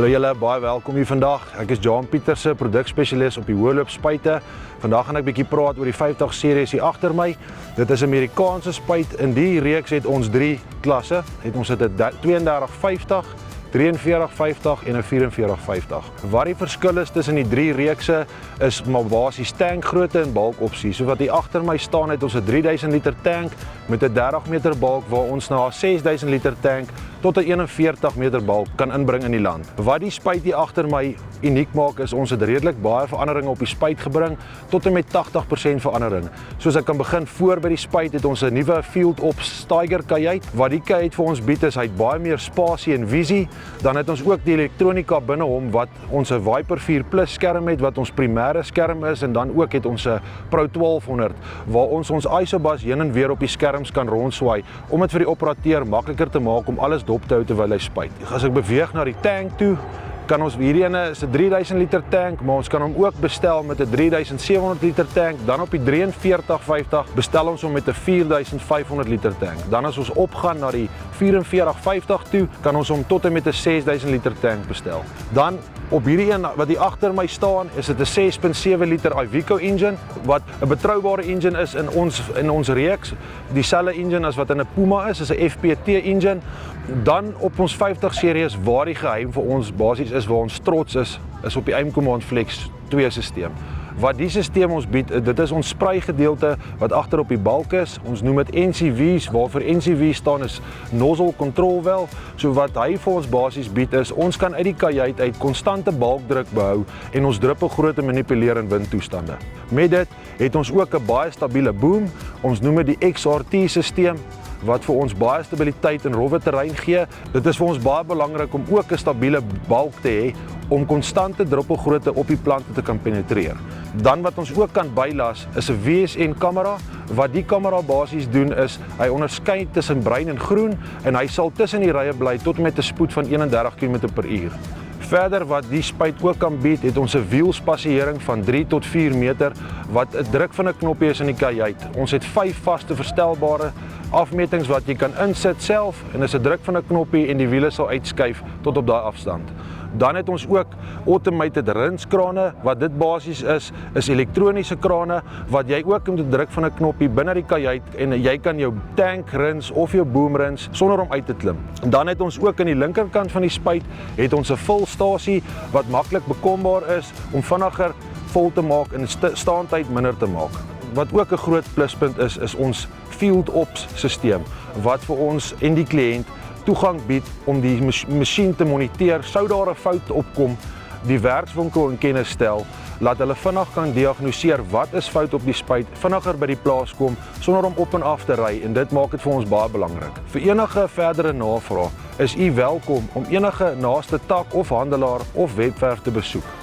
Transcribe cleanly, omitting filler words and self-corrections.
Hallo julle, baie welkom hier vandag. Ek is Jan Pieterse, produkspesialis op die hoëloop spuite. Vandag gaan ek 'n bietjie praat oor die 50 series hier agter my. Dit is 'n Amerikaanse spuit. In die reeks het ons 3 klasse. Ons het 'n 3250, 4350 en 'n 4450. Wat die verskil is tussen die 3 reekse is maar basies tankgrootte en balkopsie. So wat hier agter my staan het ons 'n 3000 liter tank met 'n 30 meter balk waar ons na 'n 6000 liter tank tot 'n 41 meter balk kan inbring in die land. Wat die spuit hier agter my uniek maak is ons het redelik baie veranderinge op die spuit gebring tot en met 80% verandering. Soos ek kan begin voor by die spuit het ons 'n nuwe Field Ops Tiger kajuit. Wat die kajuit vir ons bied is hy het baie meer spasie en visie. Dan het ons ook die elektronika binne hom wat ons 'n Viper 4 Plus skerm het wat ons primêre skerm is en dan ook het ons 'n Pro 1200 waar ons ISOBUS heen en weer op die skerms kan rondswaai om dit vir die operateur makliker te maak om alles dop te hou terwyl hy spuit. As ek beweeg na die tank toe, kan ons hierdie ene is 'n 3000 liter tank, maar ons kan hom ook bestel met 'n 3700 liter tank. Dan op die 4350 bestel ons hom met 'n 4500 liter tank. Dan as ons opgaan na die 4450 toe, kan ons hom tot en met 'n 6000 liter tank bestel. Dan op hierdie een wat hier agter my staan, is dit 'n 6.7 liter Iveco engine wat 'n betroubare engine is in ons reeks. Dieselfde engine as wat in 'n Puma is 'n FPT engine. Dan op ons 50 series waar die geheim vir ons basies is waar ons trots is op die AIM Command Flex 2 stelsel. Wat die stelsel ons bied, dit is ons spreigedeelte wat agter op die balk is. Ons noem dit NCV's, waarvoor NCV staan is Nozzle Control Valve. So wat hy vir ons basies bied is, ons kan uit die kajuit uit konstante balkdruk behou en ons druppelgrootte manipuleer in windtoestande. Met dit het ons ook 'n baie stabiele boom. Ons noem dit die XRT stelsel wat vir ons baie stabiliteit in rowwe terrein gee. Dit is vir ons baie belangrik om ook 'n stabiele balk te hê om konstante druppelgrootte op die plante te kan penetreer. Dan wat ons ook kan bylas is 'n WSN kamera. Wat die kamera basies doen is, hy onderskei tussen bruin en groen en hy sal tussen die rye bly tot met 'n spoed van 31 km/h. Verder wat die spuit ook kan bied, het ons 'n wielspasiering van 3 tot 4 meter wat 'n druk van 'n knoppie is in die kajuit. Ons het 5 vaste verstelbare afmetings wat jy kan insit self en is 'n druk van 'n knoppie en die wiele sal uitskuif tot op daai afstand. Dan het ons ook automated rinskrane. Wat dit basies is elektroniese krane wat jy ook met 'n druk van 'n knoppie binne die kajuit en jy kan jou tank rins of jou boom rins sonder om uit te klim. Dan het ons ook aan die linkerkant van die spuit het ons 'n vulstasie wat maklik bekombaar is om vinniger vol te maak en staantyd minder te maak. Wat ook 'n groot pluspunt is ons Field Ops stelsel wat vir ons en die kliënt toegang bied om die masjien te moniteer. Sou daar 'n fout opkom, die werkswinkel in kennis stel, laat hulle vinnig kan diagnoseer wat is fout op die spuit, vinniger by die plaas kom sonder om op en af te ry en dit maak dit vir ons baie belangrik. Vir enige verdere navraag is u welkom om enige naaste tak of handelaar of webwerf te besoek.